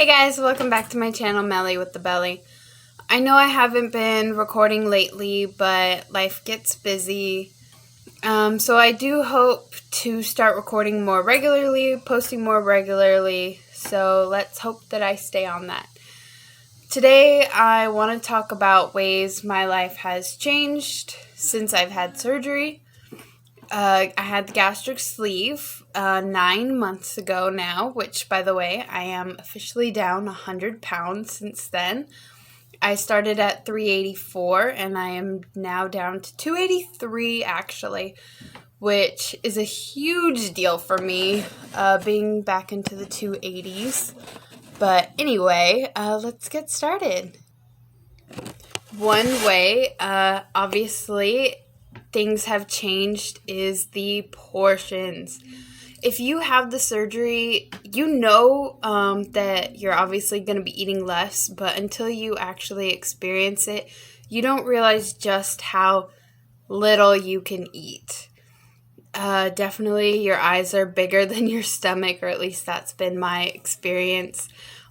Hey guys, welcome back to my channel, Melly with the Belly. I know I haven't been recording lately, but life gets busy. So I do hope to start recording more regularly, posting more regularly. So let's hope that I stay on that. Today I want to talk about ways my life has changed since I've had surgery. I had the gastric sleeve 9 months ago now, which, by the way, I am officially down 100 pounds since then. I started at 384, and I am now down to 283, actually, which is a huge deal for me, being back into the 280s. But anyway, let's get started. One way, obviously, things have changed is the portions. If you have the surgery, you know that you're obviously going to be eating less, but until you actually experience it, you don't realize just how little you can eat. Definitely your eyes are bigger than your stomach, or at least that's been my experience.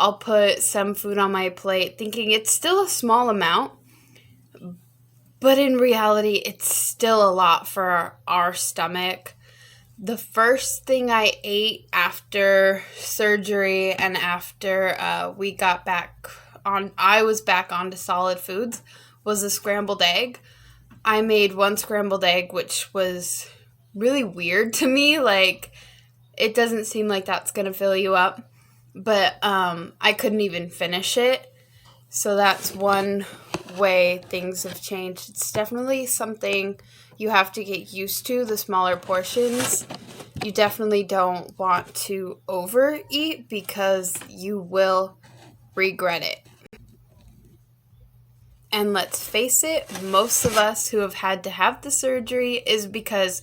I'll put some food on my plate thinking it's still a small amount, but in reality, it's still a lot for our stomach. The first thing I ate after surgery and after I was back onto solid foods, was a scrambled egg. I made one scrambled egg, which was really weird to me. Like, it doesn't seem like that's going to fill you up. But I couldn't even finish it. So that's one way things have changed. It's definitely something you have to get used to, the smaller portions. You definitely don't want to overeat because you will regret it. And let's face it, most of us who have had to have the surgery is because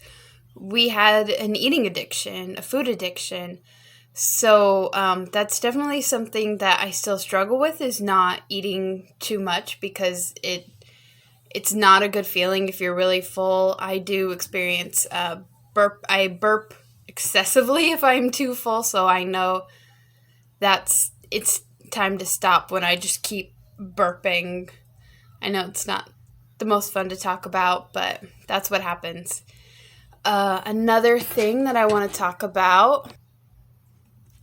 we had an eating addiction, a food addiction. So that's definitely something that I still struggle with, is not eating too much, because it's not a good feeling if you're really full. I do experience burp. I burp excessively if I'm too full, so I know it's time to stop when I just keep burping. I know it's not the most fun to talk about, but that's what happens. Another thing that I want to talk about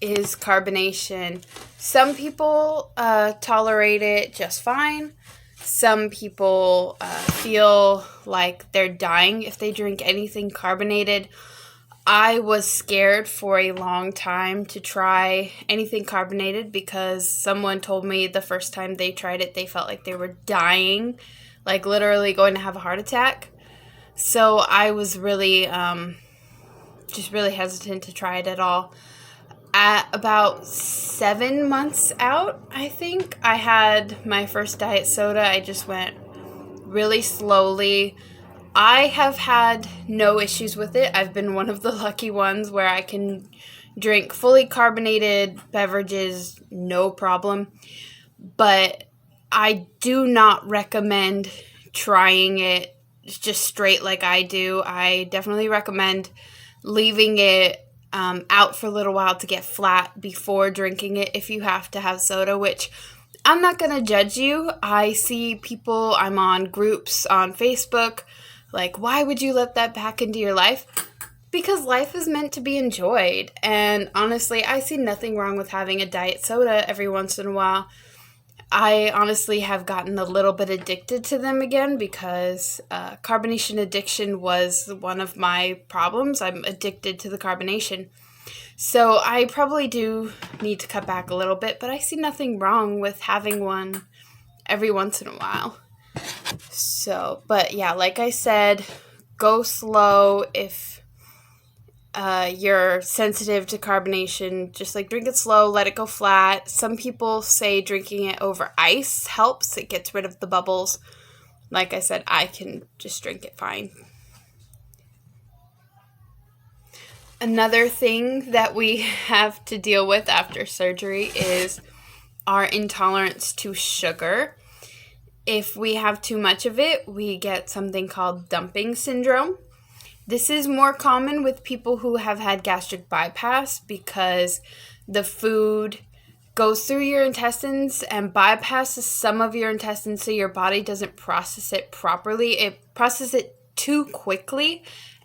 is carbonation. Some people tolerate it just fine. Some people feel like they're dying if they drink anything carbonated. I was scared for a long time to try anything carbonated because someone told me the first time they tried it, they felt like they were dying, like literally going to have a heart attack. So I was really, just really hesitant to try it at all. At about 7 months out, I think, I had my first diet soda. I just went really slowly. I have had no issues with it. I've been one of the lucky ones where I can drink fully carbonated beverages, no problem. But I do not recommend trying it just straight like I do. I definitely recommend leaving it out for a little while to get flat before drinking it if you have to have soda, which I'm not going to judge you. I see people, I'm on groups on Facebook, like, why would you let that back into your life? Because life is meant to be enjoyed. And honestly, I see nothing wrong with having a diet soda every once in a while. I honestly have gotten a little bit addicted to them again because carbonation addiction was one of my problems. I'm addicted to the carbonation. So I probably do need to cut back a little bit, but I see nothing wrong with having one every once in a while. So, but yeah, like I said, go slow. If you're sensitive to carbonation, just like drink it slow, let it go flat. Some people say drinking it over ice helps. It gets rid of the bubbles. Like I said, I can just drink it fine. Another thing that we have to deal with after surgery is our intolerance to sugar. If we have too much of it, we get something called dumping syndrome. This is more common with people who have had gastric bypass because the food goes through your intestines and bypasses some of your intestines so your body doesn't process it properly. It processes it too quickly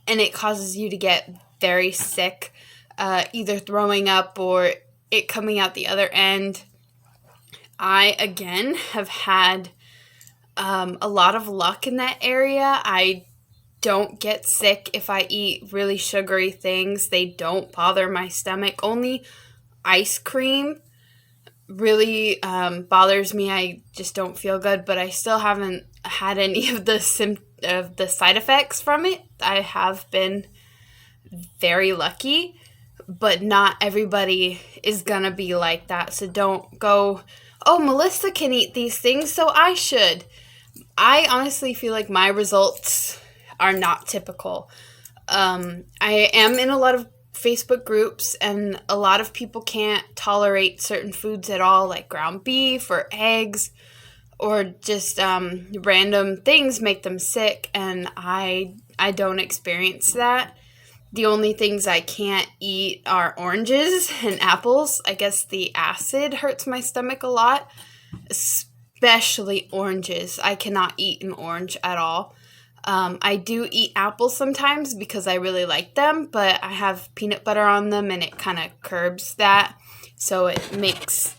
and it causes you to get very sick, either throwing up or it coming out the other end. I, again, have had a lot of luck in that area. I don't get sick if I eat really sugary things. They don't bother my stomach. Only ice cream really bothers me. I just don't feel good, but I still haven't had any of the side effects from it. I have been very lucky, but not everybody is gonna be like that. So don't go, oh, Melissa can eat these things, so I should. I honestly feel like my results are not typical. I am in a lot of Facebook groups, and a lot of people can't tolerate certain foods at all, like ground beef or eggs, or just random things make them sick, and I don't experience that. The only things I can't eat are oranges and apples. I guess the acid hurts my stomach a lot, especially oranges. I cannot eat an orange at all. I do eat apples sometimes because I really like them, but I have peanut butter on them and it kind of curbs that. So it makes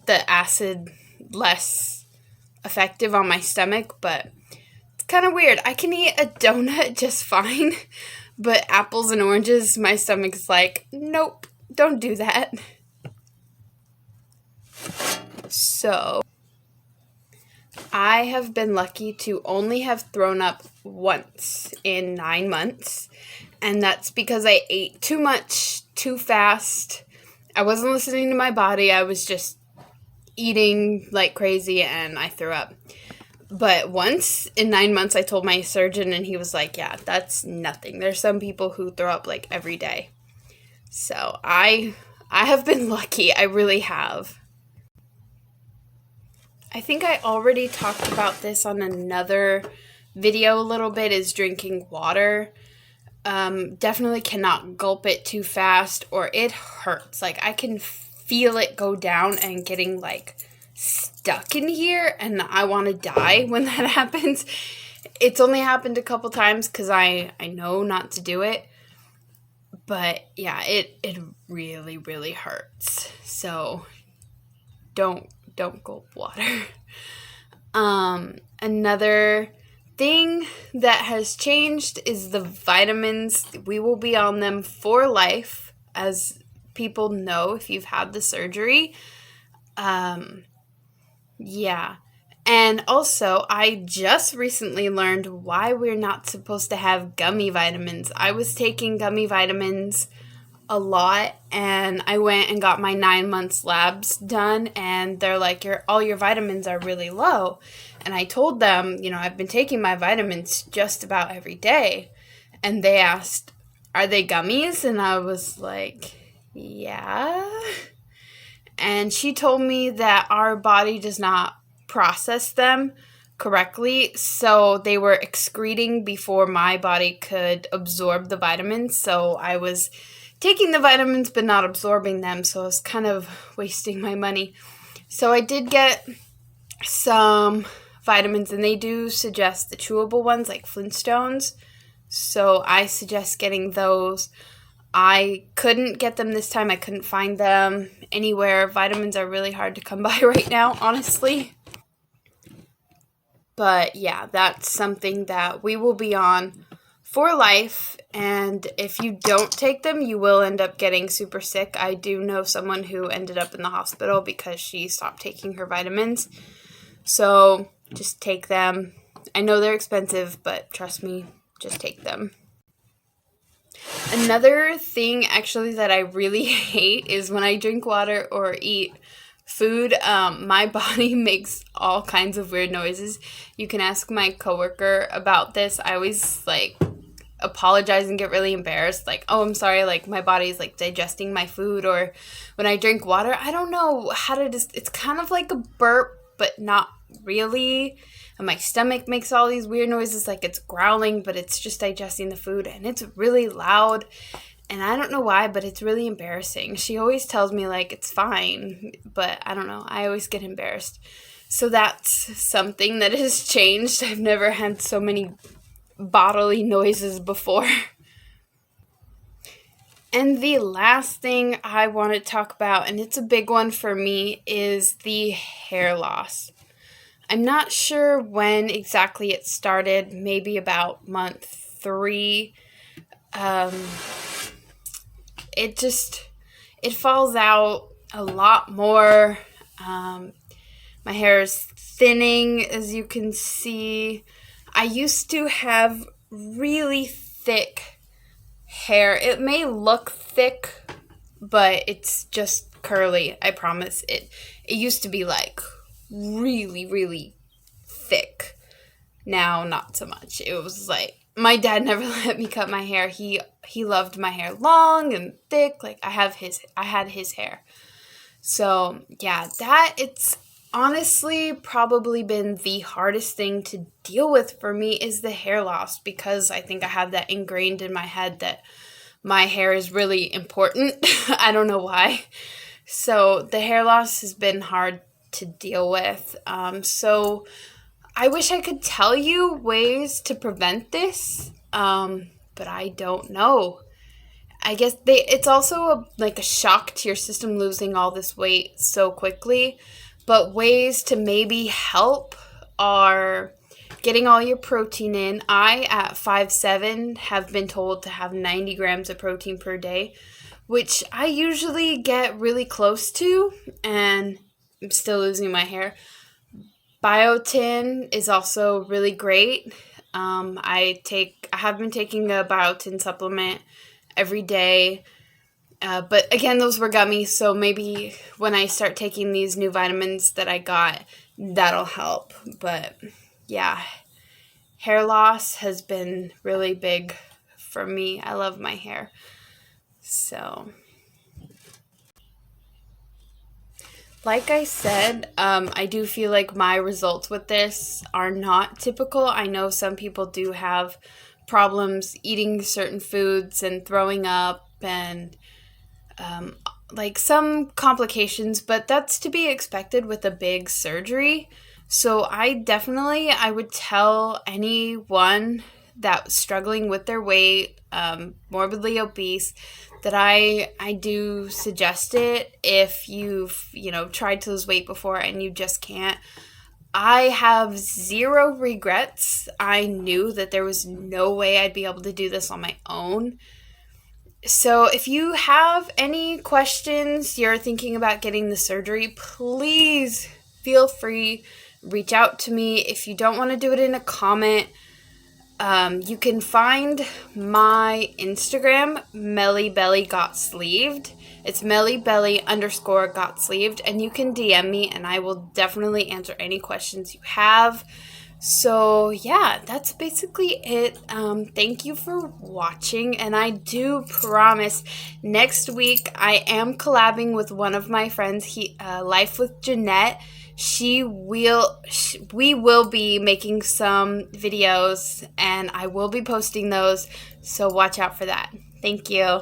the acid less effective on my stomach, but it's kind of weird. I can eat a donut just fine, but apples and oranges, my stomach's like, nope, don't do that. So I have been lucky to only have thrown up once in 9 months, and that's because I ate too much, too fast. I wasn't listening to my body. I was just eating like crazy, and I threw up. But once in 9 months, I told my surgeon, and he was like, yeah, that's nothing. There's some people who throw up like every day. So I have been lucky. I really have. I think I already talked about this on another video a little bit, is drinking water. Definitely cannot gulp it too fast or it hurts. Like I can feel it go down and getting like stuck in here, and I want to die when that happens. It's only happened a couple times because I know not to do it. But yeah, it really, really hurts. So don't gulp water. Another thing that has changed is the vitamins. We will be on them for life, as people know if you've had the surgery. Yeah. And also, I just recently learned why we're not supposed to have gummy vitamins. I was taking gummy vitamins a lot, and I went and got my 9 months labs done, and they're like, all your vitamins are really low. And I told them, I've been taking my vitamins just about every day. And they asked, are they gummies? And I was like, yeah. And she told me that our body does not process them correctly, so they were excreting before my body could absorb the vitamins. So I was taking the vitamins but not absorbing them, so I was kind of wasting my money. So I did get some vitamins, and they do suggest the chewable ones like Flintstones, so I suggest getting those. I couldn't get them this time. I couldn't find them anywhere. Vitamins are really hard to come by right now, honestly. But yeah, that's something that we will be on for life, and if you don't take them, you will end up getting super sick. I do know someone who ended up in the hospital because she stopped taking her vitamins. So just take them. I know they're expensive, but trust me, just take them. Another thing actually that I really hate is when I drink water or eat food, my body makes all kinds of weird noises. You can ask my coworker about this. I always apologize and get really embarrassed, like, oh, I'm sorry, like my body's digesting my food. Or when I drink water, I don't know how to it's kind of like a burp, but not really. And my stomach makes all these weird noises, like it's growling, but it's just digesting the food, and it's really loud. And I don't know why, but it's really embarrassing. She always tells me, like, it's fine, but I don't know. I always get embarrassed. So that's something that has changed. I've never had so many bodily noises before. And the last thing I want to talk about, and it's a big one for me, is the hair loss. I'm not sure when exactly it started, maybe about month 3. Um, it falls out a lot more. My hair is thinning, as you can see. I used to have really thick hair. It may look thick, but it's just curly. I promise. It used to be like really, really thick. Now, not so much. It was like my dad never let me cut my hair. He loved my hair long and thick. Like I had his hair. So, yeah, it's honestly probably been the hardest thing to deal with for me is the hair loss, because I think I have that ingrained in my head that my hair is really important. I don't know why. So the hair loss has been hard to deal with. So I wish I could tell you ways to prevent this, but I don't know. I guess it's also like a shock to your system losing all this weight so quickly. But ways to maybe help are getting all your protein in. I, at 5'7", have been told to have 90 grams of protein per day, which I usually get really close to, and I'm still losing my hair. Biotin is also really great. I have been taking a biotin supplement every day. But again, those were gummies, so maybe when I start taking these new vitamins that I got, that'll help. But yeah, hair loss has been really big for me. I love my hair. So, like I said, I do feel like my results with this are not typical. I know some people do have problems eating certain foods and throwing up and like some complications, but that's to be expected with a big surgery. So I would tell anyone that's struggling with their weight, morbidly obese, that I do suggest it if you've, tried to lose weight before and you just can't. I have zero regrets. I knew that there was no way I'd be able to do this on my own. So if you have any questions, you're thinking about getting the surgery, please feel free, reach out to me. If you don't want to do it in a comment, you can find my Instagram, mellybelly.gotsleeved. It's mellybelly_gotsleeved, and you can DM me, and I will definitely answer any questions you have. So yeah, that's basically it. Thank you for watching, and I do promise next week I am collabing with one of my friends, Life with Jeanette. We will be making some videos, and I will be posting those, so watch out for that. Thank you.